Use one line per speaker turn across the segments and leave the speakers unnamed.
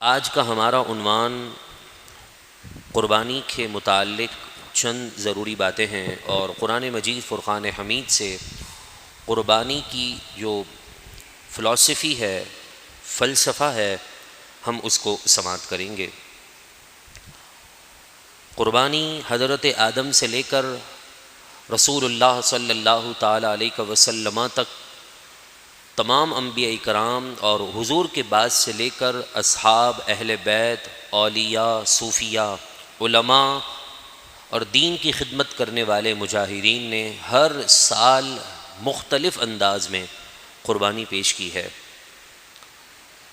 آج کا ہمارا عنوان قربانی کے متعلق چند ضروری باتیں ہیں، اور قرآن مجید فرقان حمید سے قربانی کی جو فلسفی ہے، فلسفہ ہے، ہم اس کو سماعت کریں گے۔ قربانی حضرت آدم سے لے کر رسول اللہ صلی اللہ تعالیٰ علیہ وسلم تک تمام انبیاء کرام اور حضور کے بعد سے لے کر اصحاب، اہل بیت، اولیاء، صوفیاء، علماء اور دین کی خدمت کرنے والے مجاہدین نے ہر سال مختلف انداز میں قربانی پیش کی ہے۔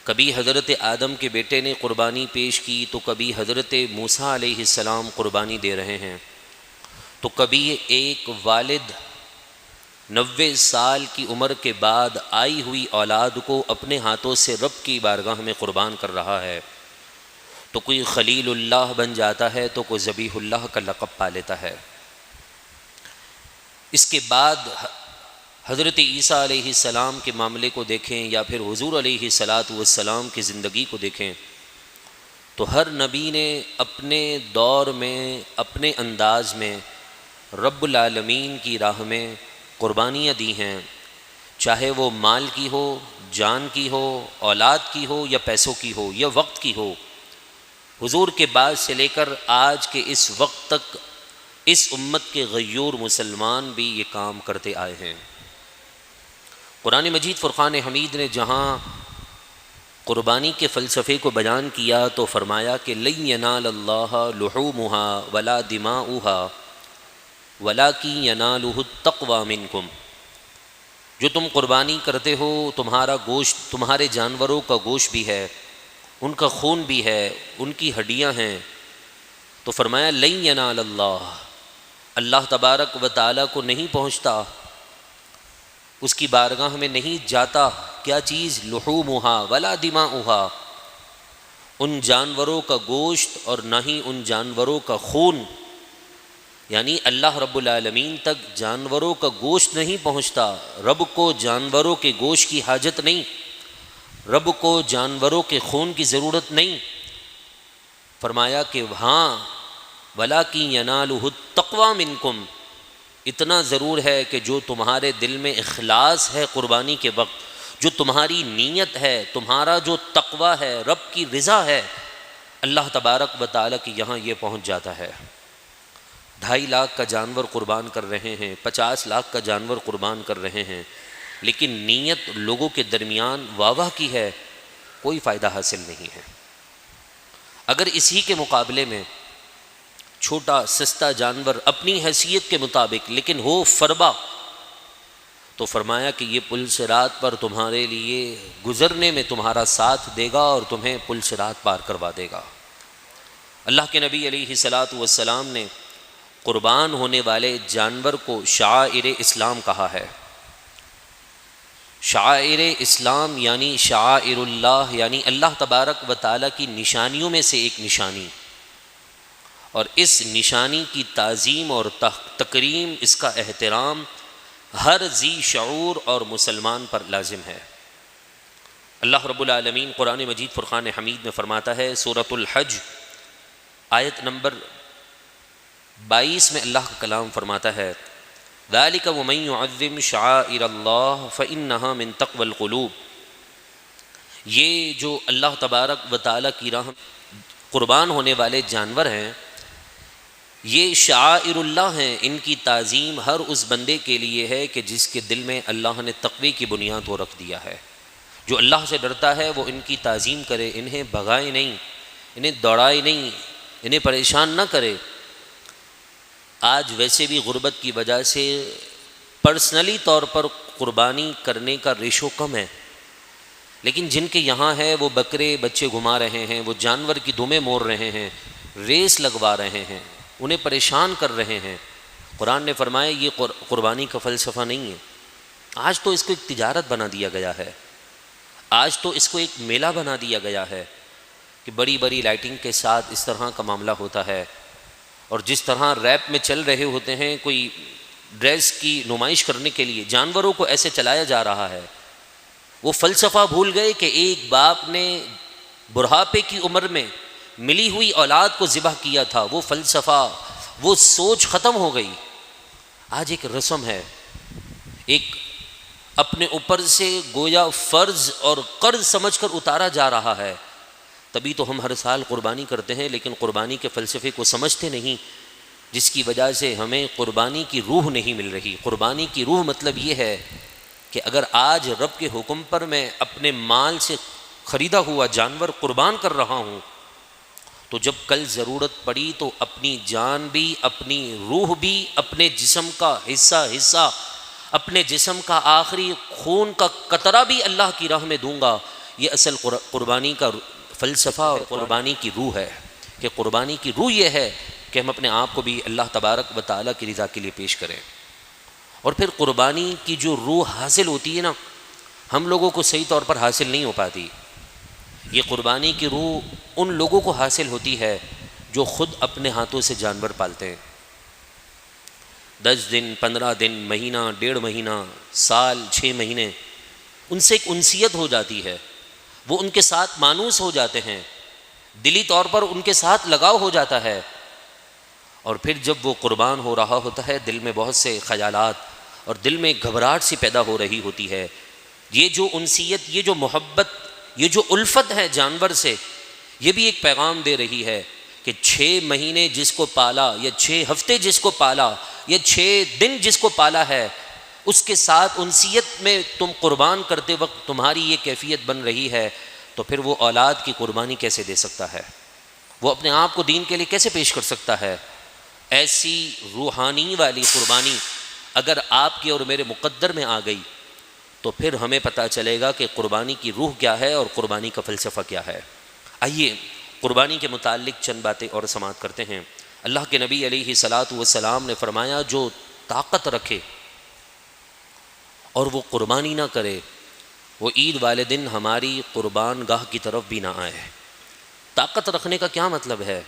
کبھی حضرت آدم کے بیٹے نے قربانی پیش کی، تو کبھی حضرت موسیٰ علیہ السلام قربانی دے رہے ہیں، تو کبھی ایک والد 90 سال کی عمر کے بعد آئی ہوئی اولاد کو اپنے ہاتھوں سے رب کی بارگاہ میں قربان کر رہا ہے، تو کوئی خلیل اللہ بن جاتا ہے، تو کوئی ذبیح اللہ کا لقب پا لیتا ہے۔ اس کے بعد حضرت عیسیٰ علیہ السلام کے معاملے کو دیکھیں یا پھر حضور علیہ السلام کی زندگی کو دیکھیں، تو ہر نبی نے اپنے دور میں اپنے انداز میں رب العالمین کی راہ میں قربانیاں دی ہیں، چاہے وہ مال کی ہو، جان کی ہو، اولاد کی ہو، یا پیسوں کی ہو، یا وقت کی ہو۔ حضور کے بعد سے لے کر آج کے اس وقت تک اس امت کے غیور مسلمان بھی یہ کام کرتے آئے ہیں۔ قرآن مجید فرقان حمید نے جہاں قربانی کے فلسفے کو بیان کیا تو فرمایا کہ لن ینال اللہ لحومها ولا دماؤها وَلَٰكِن يَنَالُهُ التَّقْوَىٰ مِنْكُمْ۔ جو تم قربانی کرتے ہو، تمہارا گوشت، تمہارے جانوروں کا گوشت بھی ہے، ان کا خون بھی ہے، ان کی ہڈیاں ہیں، تو فرمایا لَن يَنَالَ اللَّهُ، اللہ تبارک و تعالیٰ کو نہیں پہنچتا، اس کی بارگاہ میں نہیں جاتا کیا چیز؟ لحومها ولا دماؤها، ان جانوروں کا گوشت اور نہ ہی ان جانوروں کا خون، یعنی اللہ رب العالمین تک جانوروں کا گوشت نہیں پہنچتا۔ رب کو جانوروں کے گوشت کی حاجت نہیں، رب کو جانوروں کے خون کی ضرورت نہیں۔ فرمایا کہ ہاں وَلَٰكِن يَنَالُهُ التَّقْوَىٰ مِنْكُمْ، اتنا ضرور ہے کہ جو تمہارے دل میں اخلاص ہے قربانی کے وقت، جو تمہاری نیت ہے، تمہارا جو تقویٰ ہے، رب کی رضا ہے، اللہ تبارک و تعالیٰ کی یہاں یہ پہنچ جاتا ہے۔ 2.5 لاکھ کا جانور قربان کر رہے ہیں، 50 لاکھ کا جانور قربان کر رہے ہیں، لیکن نیت لوگوں کے درمیان واہ واہ کی ہے، کوئی فائدہ حاصل نہیں ہے۔ اگر اسی کے مقابلے میں چھوٹا سستا جانور اپنی حیثیت کے مطابق لیکن ہو فربا، تو فرمایا کہ یہ پل صراط پر تمہارے لیے گزرنے میں تمہارا ساتھ دے گا اور تمہیں پل صراط پار کروا دے گا۔ اللہ کے نبی علیہ الصلاۃ والسلام نے قربان ہونے والے جانور کو شعائر اسلام کہا ہے۔ شعائر اسلام یعنی شعائر اللہ، یعنی اللہ تبارک و تعالیٰ کی نشانیوں میں سے ایک نشانی، اور اس نشانی کی تعظیم اور تکریم، اس کا احترام ہر ذی شعور اور مسلمان پر لازم ہے۔ اللہ رب العالمین قرآن مجید فرقان حمید میں فرماتا ہے، سورۃ الحج آیت نمبر 22 میں اللہ کا کلام فرماتا ہے، ذَلِكَ وَمَن يُعَظِّمْ شَعَائِرَ اللَّهِ فَإِنَّهَا مِن تَقْوَى الْقُلُوبِ، یہ جو اللہ تبارک و تعالیٰ کی راہ قربان ہونے والے جانور ہیں، یہ شعائر اللہ ہیں، ان کی تعظیم ہر اس بندے کے لیے ہے کہ جس کے دل میں اللہ نے تقوی کی بنیاد کو رکھ دیا ہے۔ جو اللہ سے ڈرتا ہے وہ ان کی تعظیم کرے، انہیں بھگائے نہیں، انہیں دوڑائے نہیں، انہیں پریشان نہ کرے۔ آج ویسے بھی غربت کی وجہ سے پرسنلی طور پر قربانی کرنے کا ریشو کم ہے، لیکن جن کے یہاں ہے وہ بکرے بچے گھما رہے ہیں، وہ جانور کی دمیں موڑ رہے ہیں، ریس لگوا رہے ہیں، انہیں پریشان کر رہے ہیں۔ قرآن نے فرمایا یہ قربانی کا فلسفہ نہیں ہے۔ آج تو اس کو ایک تجارت بنا دیا گیا ہے، آج تو اس کو ایک میلہ بنا دیا گیا ہے کہ بڑی بڑی لائٹنگ کے ساتھ اس طرح کا معاملہ ہوتا ہے، اور جس طرح ریپ میں چل رہے ہوتے ہیں، کوئی ڈریس کی نمائش کرنے کے لیے جانوروں کو ایسے چلایا جا رہا ہے۔ وہ فلسفہ بھول گئے کہ ایک باپ نے بڑھاپے کی عمر میں ملی ہوئی اولاد کو ذبح کیا تھا، وہ فلسفہ، وہ سوچ ختم ہو گئی۔ آج ایک رسم ہے، ایک اپنے اوپر سے گویا فرض اور قرض سمجھ کر اتارا جا رہا ہے۔ تبھی تو ہم ہر سال قربانی کرتے ہیں، لیکن قربانی کے فلسفے کو سمجھتے نہیں، جس کی وجہ سے ہمیں قربانی کی روح نہیں مل رہی۔ قربانی کی روح مطلب یہ ہے کہ اگر آج رب کے حکم پر میں اپنے مال سے خریدا ہوا جانور قربان کر رہا ہوں، تو جب کل ضرورت پڑی تو اپنی جان بھی، اپنی روح بھی، اپنے جسم کا حصہ، اپنے جسم کا آخری خون کا قطرہ بھی اللہ کی راہ میں دوں گا۔ یہ اصل قربانی کا فلسفہ اور قربانی کی روح ہے، کہ قربانی کی روح یہ ہے کہ ہم اپنے آپ کو بھی اللہ تبارک و تعالیٰ کی رضا کے لیے پیش کریں۔ اور پھر قربانی کی جو روح حاصل ہوتی ہے نا، ہم لوگوں کو صحیح طور پر حاصل نہیں ہو پاتی۔ یہ قربانی کی روح ان لوگوں کو حاصل ہوتی ہے جو خود اپنے ہاتھوں سے جانور پالتے ہیں۔ 10 دن، 15 دن، مہینہ، 1.5 مہینہ، سال، 6 مہینے، ان سے ایک انسیت ہو جاتی ہے، وہ ان کے ساتھ مانوس ہو جاتے ہیں، دلی طور پر ان کے ساتھ لگاؤ ہو جاتا ہے۔ اور پھر جب وہ قربان ہو رہا ہوتا ہے، دل میں بہت سے خیالات اور دل میں گھبراہٹ سی پیدا ہو رہی ہوتی ہے۔ یہ جو انسیت، یہ جو محبت، یہ جو الفت ہے جانور سے، یہ بھی ایک پیغام دے رہی ہے کہ 6 مہینے جس کو پالا، یا 6 ہفتے جس کو پالا، یا 6 دن جس کو پالا ہے، اس کے ساتھ انسیت میں تم قربان کرتے وقت تمہاری یہ کیفیت بن رہی ہے، تو پھر وہ اولاد کی قربانی کیسے دے سکتا ہے؟ وہ اپنے آپ کو دین کے لیے کیسے پیش کر سکتا ہے؟ ایسی روحانی والی قربانی اگر آپ کے اور میرے مقدر میں آ گئی تو پھر ہمیں پتہ چلے گا کہ قربانی کی روح کیا ہے اور قربانی کا فلسفہ کیا ہے۔ آئیے قربانی کے متعلق چند باتیں اور سماعت کرتے ہیں۔ اللہ کے نبی علیہ الصلاۃ والسلام نے فرمایا، جو طاقت رکھے اور وہ قربانی نہ کرے، وہ عید والے دن ہماری قربان گاہ کی طرف بھی نہ آئے۔ طاقت رکھنے کا کیا مطلب ہے؟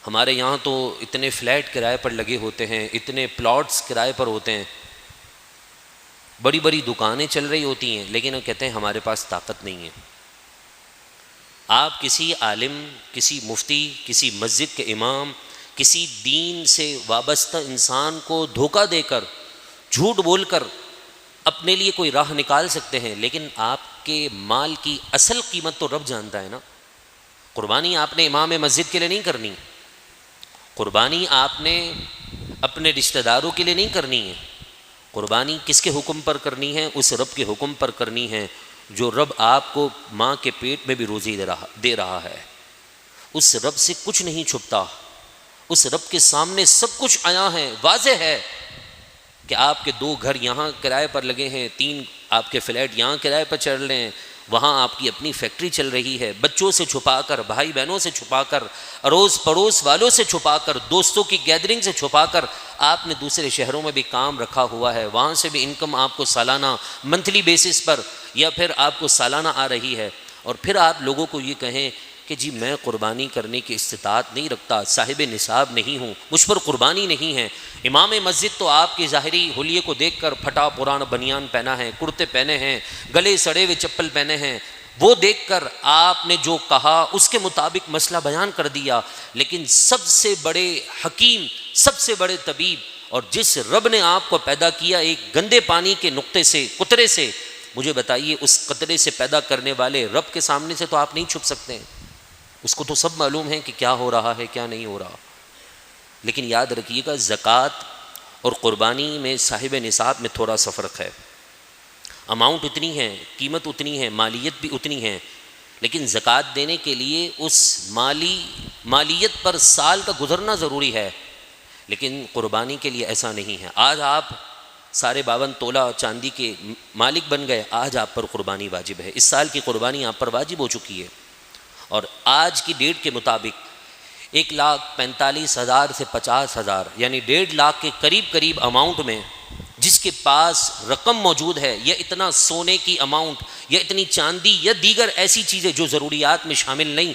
ہمارے یہاں تو اتنے فلیٹ کرائے پر لگے ہوتے ہیں، اتنے پلاٹس کرائے پر ہوتے ہیں، بڑی بڑی دکانیں چل رہی ہوتی ہیں، لیکن وہ کہتے ہیں ہمارے پاس طاقت نہیں ہے۔ آپ کسی عالم، کسی مفتی، کسی مسجد کے امام، کسی دین سے وابستہ انسان کو دھوکہ دے کر، جھوٹ بول کر اپنے لیے کوئی راہ نکال سکتے ہیں، لیکن آپ کے مال کی اصل قیمت تو رب جانتا ہے نا۔ قربانی آپ نے امام مسجد کے لیے نہیں کرنی، قربانی آپ نے اپنے رشتہ داروں کے لیے نہیں کرنی ہے، قربانی کس کے حکم پر کرنی ہے؟ اس رب کے حکم پر کرنی ہے جو رب آپ کو ماں کے پیٹ میں بھی روزی دے رہا ہے۔ اس رب سے کچھ نہیں چھپتا، اس رب کے سامنے سب کچھ عیاں ہے، واضح ہے کہ آپ کے 2 گھر یہاں کرائے پر لگے ہیں، 3 آپ کے فلیٹ یہاں کرائے پر چڑھ رہے ہیں، وہاں آپ کی اپنی فیکٹری چل رہی ہے، بچوں سے چھپا کر، بھائی بہنوں سے چھپا کر، اڑوس پڑوس والوں سے چھپا کر، دوستوں کی گیدرنگ سے چھپا کر آپ نے دوسرے شہروں میں بھی کام رکھا ہوا ہے، وہاں سے بھی انکم آپ کو سالانہ منتھلی بیسس پر یا پھر آپ کو سالانہ آ رہی ہے، اور پھر آپ لوگوں کو یہ کہیں کہ جی میں قربانی کرنے کی استطاعت نہیں رکھتا، صاحب نصاب نہیں ہوں، مجھ پر قربانی نہیں ہے۔ امام مسجد تو آپ کے ظاہری حلیے کو دیکھ کر پھٹا پرانا بنیان پہنا ہے، کرتے پہنے ہیں، گلے سڑے ہوئے چپل پہنے ہیں، وہ دیکھ کر آپ نے جو کہا اس کے مطابق مسئلہ بیان کر دیا، لیکن سب سے بڑے حکیم، سب سے بڑے طبیب، اور جس رب نے آپ کو پیدا کیا ایک گندے پانی کے نقطے سے، قطرے سے، مجھے بتائیے اس قطرے سے پیدا کرنے والے رب کے سامنے سے تو آپ نہیں چھپ سکتے ہیں، اس کو تو سب معلوم ہے کہ کیا ہو رہا ہے کیا نہیں ہو رہا۔ لیکن یاد رکھیے گا، زکوٰۃ اور قربانی میں صاحب نصاب میں تھوڑا سا فرق ہے، اماؤنٹ اتنی ہے، قیمت اتنی ہے، مالیت بھی اتنی ہے، لیکن زکوٰۃ دینے کے لیے اس مالیت پر سال کا گزرنا ضروری ہے، لیکن قربانی کے لیے ایسا نہیں ہے۔ آج آپ سارے 52 تولہ چاندی کے مالک بن گئے، آج آپ پر قربانی واجب ہے، اس سال کی قربانی آپ پر واجب ہو چکی ہے، اور آج کی ڈیٹ کے مطابق 1,45,000 سے 50,000 یعنی 1.5 لاکھ کے قریب اماؤنٹ میں جس کے پاس رقم موجود ہے، یا اتنا سونے کی اماؤنٹ، یا اتنی چاندی، یا دیگر ایسی چیزیں جو ضروریات میں شامل نہیں،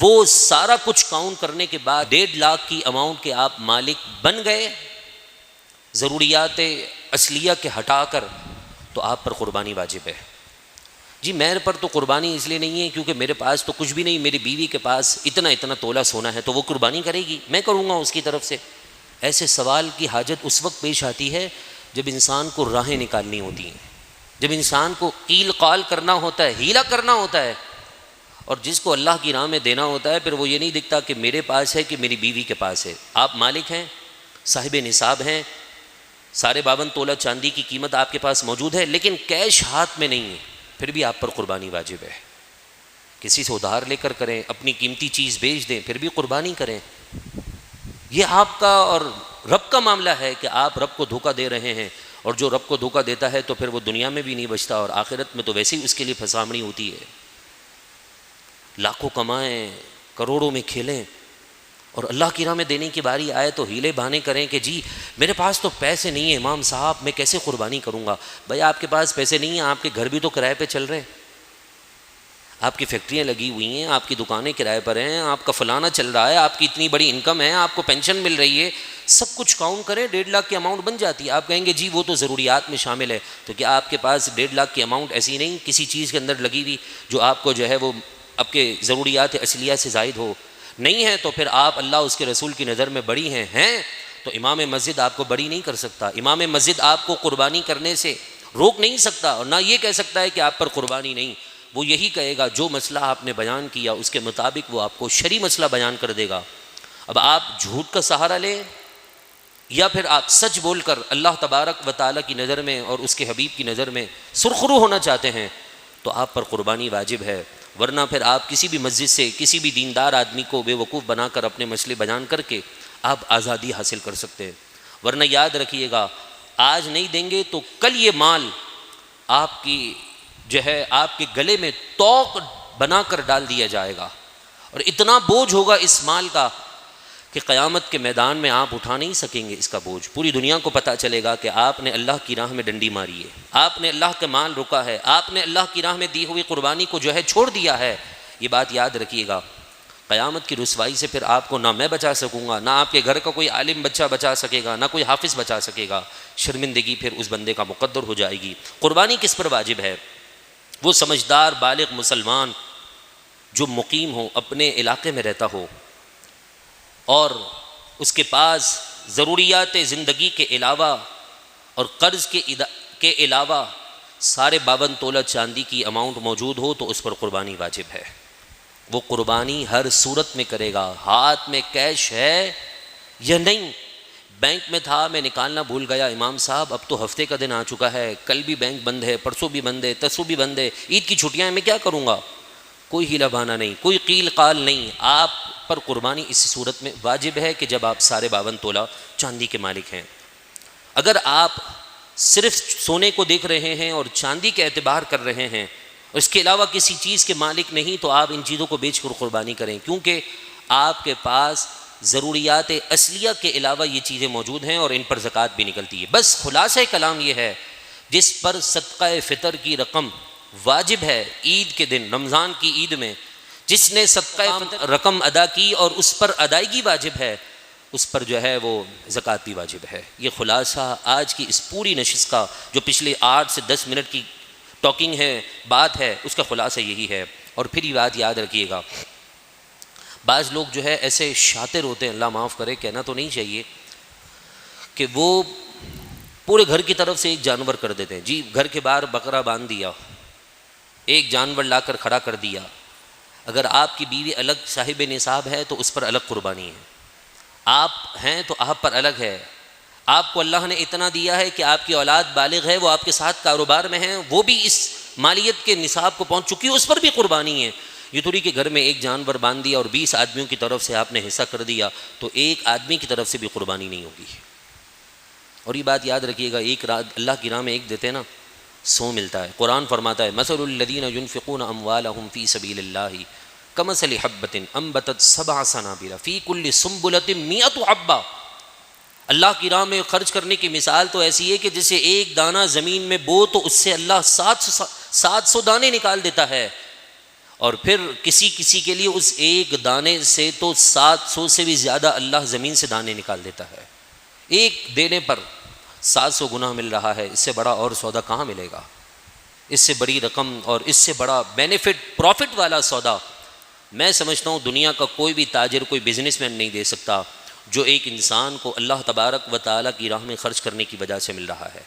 وہ سارا کچھ کاؤنٹ کرنے کے بعد 1.5 لاکھ کی اماؤنٹ کے آپ مالک بن گئے، ضروریات اصلیہ کے ہٹا کر، تو آپ پر قربانی واجب ہے۔ جی میرے پر تو قربانی اس لیے نہیں ہے کیونکہ میرے پاس تو کچھ بھی نہیں، میری بیوی کے پاس اتنا اتنا تولہ سونا ہے، تو وہ قربانی کرے گی، میں کروں گا اس کی طرف سے۔ ایسے سوال کی حاجت اس وقت پیش آتی ہے جب انسان کو راہیں نکالنی ہوتی ہیں، جب انسان کو قیل قال کرنا ہوتا ہے، ہیلا کرنا ہوتا ہے، اور جس کو اللہ کی راہ میں دینا ہوتا ہے، پھر وہ یہ نہیں دکھتا کہ میرے پاس ہے کہ میری بیوی کے پاس ہے۔ آپ مالک ہیں، صاحب نصاب ہیں، سارے 52 تولہ چاندی کی قیمت آپ کے پاس موجود ہے، لیکن کیش ہاتھ میں نہیں ہے، پھر بھی آپ پر قربانی واجب ہے۔ کسی سے ادھار لے کر کریں، اپنی قیمتی چیز بیچ دیں، پھر بھی قربانی کریں۔ یہ آپ کا اور رب کا معاملہ ہے کہ آپ رب کو دھوکہ دے رہے ہیں، اور جو رب کو دھوکہ دیتا ہے تو پھر وہ دنیا میں بھی نہیں بچتا، اور آخرت میں تو ویسے ہی اس کے لیے پھسامنی ہوتی ہے۔ لاکھوں کمائیں، کروڑوں میں کھیلیں، اور اللہ کی راہ میں دینے کی باری آئے تو ہیلے بہانے کریں کہ جی میرے پاس تو پیسے نہیں ہیں امام صاحب، میں کیسے قربانی کروں گا؟ بھائی آپ کے پاس پیسے نہیں ہیں، آپ کے گھر بھی تو کرائے پہ چل رہے ہیں، آپ کی فیکٹریاں لگی ہوئی ہیں، آپ کی دکانیں کرائے پر ہیں، آپ کا فلانا چل رہا ہے، آپ کی اتنی بڑی انکم ہے، آپ کو پینشن مل رہی ہے، سب کچھ کاؤنٹ کریں 1.5 لاکھ کی اماؤنٹ بن جاتی ہے۔ آپ کہیں گے جی وہ تو ضروریات میں شامل ہے، تو کیا آپ کے پاس 1.5 لاکھ کی اماؤنٹ ایسی نہیں کسی چیز کے اندر لگی ہوئی جو آپ کو جو ہے وہ آپ کے ضروریات اصلیہ سے زائد ہو؟ نہیں ہے تو پھر آپ اللہ اس کے رسول کی نظر میں بڑی ہیں تو امام مسجد آپ کو بڑی نہیں کر سکتا، امام مسجد آپ کو قربانی کرنے سے روک نہیں سکتا، اور نہ یہ کہہ سکتا ہے کہ آپ پر قربانی نہیں۔ وہ یہی کہے گا جو مسئلہ آپ نے بیان کیا اس کے مطابق وہ آپ کو شرعی مسئلہ بیان کر دے گا۔ اب آپ جھوٹ کا سہارا لیں یا پھر آپ سچ بول کر اللہ تبارک و تعالیٰ کی نظر میں اور اس کے حبیب کی نظر میں سرخرو ہونا چاہتے ہیں تو آپ پر قربانی واجب ہے، ورنہ پھر آپ کسی بھی مسجد سے کسی بھی دیندار آدمی کو بے وقوف بنا کر اپنے مسئلے بیان کر کے آپ آزادی حاصل کر سکتے ہیں۔ ورنہ یاد رکھیے گا آج نہیں دیں گے تو کل یہ مال آپ کی جو ہے آپ کے گلے میں توق بنا کر ڈال دیا جائے گا، اور اتنا بوجھ ہوگا اس مال کا کہ قیامت کے میدان میں آپ اٹھا نہیں سکیں گے اس کا بوجھ۔ پوری دنیا کو پتہ چلے گا کہ آپ نے اللہ کی راہ میں ڈنڈی ماری ہے، آپ نے اللہ کا مال رکا ہے، آپ نے اللہ کی راہ میں دی ہوئی قربانی کو جو ہے چھوڑ دیا ہے۔ یہ بات یاد رکھیے گا، قیامت کی رسوائی سے پھر آپ کو نہ میں بچا سکوں گا، نہ آپ کے گھر کا کوئی عالم بچہ بچا سکے گا، نہ کوئی حافظ بچا سکے گا۔ شرمندگی پھر اس بندے کا مقدر ہو جائے گی۔ قربانی کس پر واجب ہے؟ وہ سمجھدار بالغ مسلمان جو مقیم ہو، اپنے علاقے میں رہتا ہو، اور اس کے پاس ضروریات زندگی کے علاوہ اور قرض کے علاوہ سارے 52 تولہ چاندی کی اماؤنٹ موجود ہو تو اس پر قربانی واجب ہے۔ وہ قربانی ہر صورت میں کرے گا، ہاتھ میں کیش ہے یا نہیں، بینک میں تھا میں نکالنا بھول گیا امام صاحب، اب تو ہفتے کا دن آ چکا ہے، کل بھی بینک بند ہے، پرسوں بھی بند ہے، ترسوں بھی بند ہے، عید کی چھٹیاں ہیں، میں کیا کروں گا؟ کوئی ہیلا بہانا نہیں، کوئی قیل قال نہیں، آپ پر قربانی اس صورت میں واجب ہے کہ جب آپ سارے 52 تولہ چاندی کے مالک ہیں۔ اگر آپ صرف سونے کو دیکھ رہے ہیں اور چاندی کے اعتبار کر رہے ہیں، اس کے علاوہ کسی چیز کے مالک نہیں، تو آپ ان چیزوں کو بیچ کر قربانی کریں، کیونکہ آپ کے پاس ضروریات اصلیہ کے علاوہ یہ چیزیں موجود ہیں اور ان پر زکوٰۃ بھی نکلتی ہے۔ بس خلاصہ کلام یہ ہے، جس پر صدقہ فطر کی رقم واجب ہے عید کے دن، رمضان کی عید میں جس نے صدقہ فطر رقم ادا کی اور اس پر ادائیگی واجب ہے، اس پر جو ہے وہ زکوٰۃ بھی واجب ہے۔ یہ خلاصہ آج کی اس پوری نشست کا، جو پچھلے 8 سے 10 منٹ کی ٹاکنگ ہے، بات ہے، اس کا خلاصہ یہی ہے۔ اور پھر یہ بات یاد رکھیے گا، بعض لوگ جو ہے ایسے شاطر ہوتے ہیں، اللہ معاف کرے، کہنا تو نہیں چاہیے، کہ وہ پورے گھر کی طرف سے ایک جانور کر دیتے ہیں۔ جی گھر کے باہر بکرا باندھ دیا، ایک جانور لا کر کھڑا کر دیا، اگر آپ کی بیوی الگ صاحب نصاب ہے تو اس پر الگ قربانی ہے، آپ ہیں تو آپ پر الگ ہے۔ آپ کو اللہ نے اتنا دیا ہے کہ آپ کی اولاد بالغ ہے، وہ آپ کے ساتھ کاروبار میں ہیں، وہ بھی اس مالیت کے نصاب کو پہنچ چکی ہے، اس پر بھی قربانی ہے۔ یہ تھوڑی کہ گھر میں ایک جانور باندھ دیا اور 20 آدمیوں کی طرف سے آپ نے حصہ کر دیا تو ایک آدمی کی طرف سے بھی قربانی نہیں ہوگی۔ اور یہ بات یاد رکھیے گا، ایک رات اللہ کی راہ میں ایک دیتے نا 100 ملتا ہے۔ قرآن فرماتا ہے مثل الذین ينفقون اموالهم فی سبیل اللہ کمثل حبۃ انبتت 7 سنابل فی کل سنبلۃ 100 حبۃ۔ اللہ کی راہ میں خرچ کرنے کی مثال تو ایسی ہے کہ جسے ایک دانہ زمین میں بو تو اس سے اللہ 700 دانے نکال دیتا ہے، اور پھر کسی کے لیے اس ایک دانے سے تو 700 سے بھی زیادہ اللہ زمین سے دانے نکال دیتا ہے۔ ایک دینے پر 700 گنا مل رہا ہے، اس سے بڑا اور سودا کہاں ملے گا؟ اس سے بڑی رقم اور اس سے بڑا بینیفٹ پروفٹ والا سودا میں سمجھتا ہوں دنیا کا کوئی بھی تاجر کوئی بزنس مین نہیں دے سکتا، جو ایک انسان کو اللہ تبارک و تعالیٰ کی راہ میں خرچ کرنے کی وجہ سے مل رہا ہے،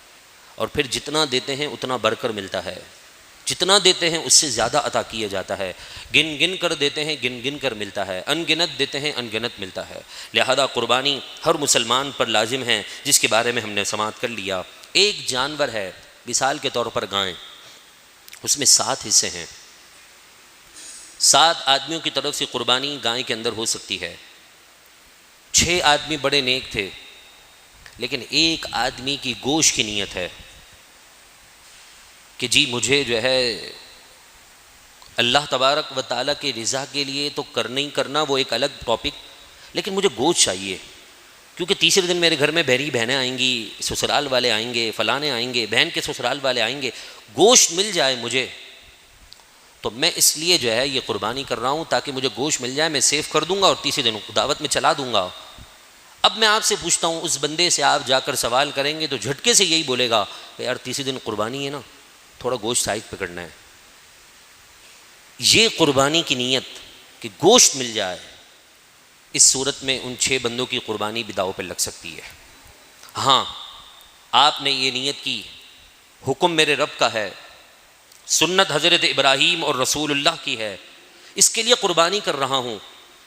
اور پھر جتنا دیتے ہیں اتنا بڑھ کر ملتا ہے، جتنا دیتے ہیں اس سے زیادہ عطا کیا جاتا ہے، گن گن کر دیتے ہیں گن گن کر ملتا ہے، ان گنت دیتے ہیں ان گنت ملتا ہے۔ لہذا قربانی ہر مسلمان پر لازم ہے، جس کے بارے میں ہم نے سماعت کر لیا۔ ایک جانور ہے، مثال کے طور پر گائے، اس میں 7 حصے ہیں، 7 آدمیوں کی طرف سے قربانی گائے کے اندر ہو سکتی ہے۔ 6 آدمی بڑے نیک تھے، لیکن ایک آدمی کی گوشت کی نیت ہے کہ جی مجھے جو ہے اللہ تبارک و تعالیٰ کی رضا کے لیے تو کرنا ہی کرنا، وہ ایک الگ ٹاپک، لیکن مجھے گوشت چاہیے، کیونکہ تیسرے دن میرے گھر میں بہری بہنیں آئیں گی، سسرال والے آئیں گے، فلانے آئیں گے، بہن کے سسرال والے آئیں گے، گوشت مل جائے مجھے، تو میں اس لیے جو ہے یہ قربانی کر رہا ہوں تاکہ مجھے گوشت مل جائے، میں سیو کر دوں گا اور تیسرے دن دعوت میں چلا دوں گا۔ اب میں آپ سے پوچھتا ہوں، اس بندے سے آپ جا کر سوال کریں گے تو جھٹکے سے یہی بولے گا کہ یار تیسرے دن قربانی ہے نا، تھوڑا گوشت سائڈ پہ کرنا ہے۔ یہ قربانی کی نیت کہ گوشت مل جائے، اس صورت میں ان 6 بندوں کی قربانی بھی داؤ پہ لگ سکتی ہے۔ ہاں آپ نے یہ نیت کی، حکم میرے رب کا ہے، سنت حضرت ابراہیم اور رسول اللہ کی ہے، اس کے لیے قربانی کر رہا ہوں،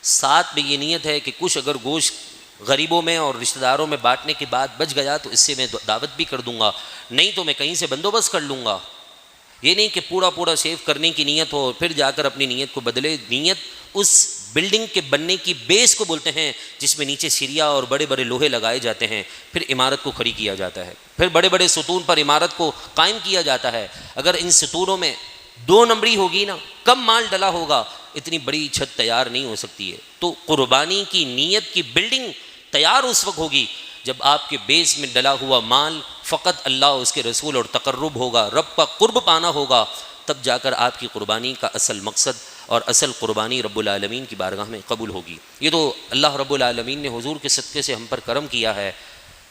ساتھ میں یہ نیت ہے کہ کچھ اگر گوشت غریبوں میں اور رشتہ داروں میں بانٹنے کے بعد بچ گیا تو اس سے میں دعوت بھی کر دوں گا، نہیں تو میں کہیں سے بندوبست کر لوں گا۔ یہ نہیں کہ پورا سیو کرنے کی نیت ہو پھر جا کر اپنی نیت کو بدلے۔ نیت اس بلڈنگ کے بننے کی بیس کو بولتے ہیں جس میں نیچے سیریا اور بڑے بڑے لوہے لگائے جاتے ہیں، پھر عمارت کو کھڑی کیا جاتا ہے، پھر بڑے بڑے ستون پر عمارت کو قائم کیا جاتا ہے۔ اگر ان ستونوں میں 2 نمبری ہوگی نا، کم مال ڈلا ہوگا، اتنی بڑی چھت تیار نہیں ہو سکتی ہے۔ تو قربانی کی نیت کی بلڈنگ تیار اس وقت ہوگی جب آپ کے بیس میں ڈلا ہوا مال فقط اللہ، اس کے رسول اور تقرب ہوگا، رب کا قرب پانا ہوگا، تب جا کر آپ کی قربانی کا اصل مقصد اور اصل قربانی رب العالمین کی بارگاہ میں قبول ہوگی۔ یہ تو اللہ رب العالمین نے حضور کے صدقے سے ہم پر کرم کیا ہے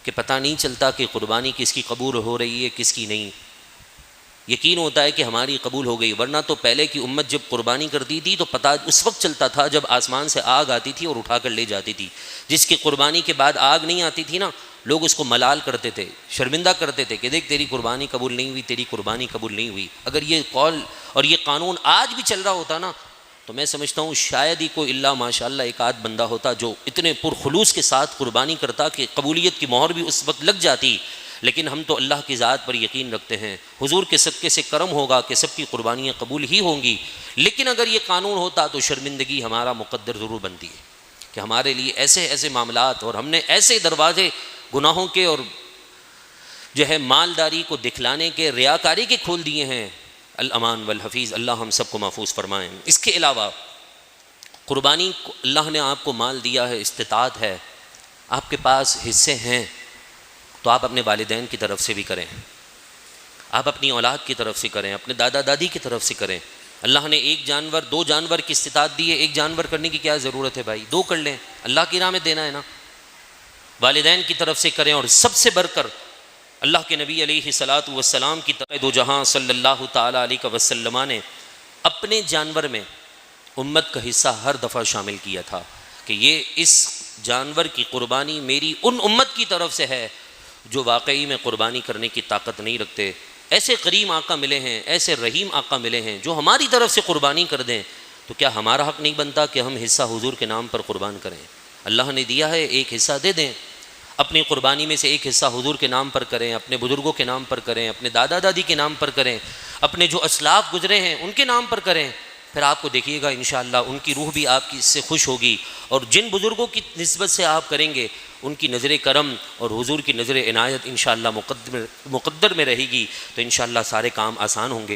کہ پتہ نہیں چلتا کہ قربانی کس کی قبول ہو رہی ہے کس کی نہیں۔ یقین ہوتا ہے کہ ہماری قبول ہو گئی، ورنہ تو پہلے کی امت جب قربانی کرتی تھی تو پتہ اس وقت چلتا تھا جب آسمان سے آگ آتی تھی اور اٹھا کر لے جاتی تھی۔ جس کی قربانی کے بعد آگ نہیں آتی تھی نا، لوگ اس کو ملال کرتے تھے، شرمندہ کرتے تھے کہ دیکھ تیری قربانی قبول نہیں ہوئی، تیری قربانی قبول نہیں ہوئی۔ اگر یہ قول اور یہ قانون آج بھی چل رہا ہوتا نا تو میں سمجھتا ہوں شاید ہی کوئی اللہ ماشاءاللہ ایک آدھ بندہ ہوتا جو اتنے پرخلوص کے ساتھ قربانی کرتا کہ قبولیت کی مہر بھی اس وقت لگ جاتی۔ لیکن ہم تو اللہ کی ذات پر یقین رکھتے ہیں، حضور کے صدقے سے کرم ہوگا کہ سب کی قربانیاں قبول ہی ہوں گی۔ لیکن اگر یہ قانون ہوتا تو شرمندگی ہمارا مقدر ضرور بنتی ہے کہ ہمارے لیے ایسے ایسے معاملات اور ہم نے ایسے دروازے گناہوں کے اور جو ہے مالداری کو دکھلانے کے، ریاکاری کے کھول دیے ہیں۔ الامان والحفیظ، اللہ ہم سب کو محفوظ فرمائیں۔ اس کے علاوہ قربانی کو اللہ نے آپ کو مال دیا ہے، استطاعت ہے، آپ کے پاس حصے ہیں، تو آپ اپنے والدین کی طرف سے بھی کریں، آپ اپنی اولاد کی طرف سے کریں، اپنے دادا دادی کی طرف سے کریں۔ اللہ نے 1 جانور 2 جانور کی استطاعت دی ہے، 1 جانور کرنے کی کیا ضرورت ہے بھائی، 2 کر لیں، اللہ کی راہ میں دینا ہے نا۔ والدین کی طرف سے کریں، اور سب سے بڑھ کر اللہ کے نبی علیہ الصلاۃ والسلام کی دو جہاں صلی اللہ تعالیٰ علیہ وسلم نے اپنے جانور میں امت کا حصہ ہر دفعہ شامل کیا تھا کہ یہ اس جانور کی قربانی میری ان امت کی طرف سے ہے جو واقعی میں قربانی کرنے کی طاقت نہیں رکھتے۔ ایسے کریم آقا ملے ہیں، ایسے رحیم آقا ملے ہیں جو ہماری طرف سے قربانی کر دیں، تو کیا ہمارا حق نہیں بنتا کہ ہم حصہ حضور کے نام پر قربان کریں؟ اللہ نے دیا ہے، ایک حصہ دے دیں، اپنی قربانی میں سے ایک حصہ حضور کے نام پر کریں، اپنے بزرگوں کے نام پر کریں، اپنے دادا دادی کے نام پر کریں، اپنے جو اسلاف گزرے ہیں ان کے نام پر کریں۔ پھر آپ کو دیکھیے گا انشاءاللہ ان کی روح بھی آپ کی اس سے خوش ہوگی، اور جن بزرگوں کی نسبت سے آپ کریں گے ان کی نظر کرم اور حضور کی نظر عنایت انشاءاللہ مقدر میں رہے گی، تو انشاءاللہ سارے کام آسان ہوں گے۔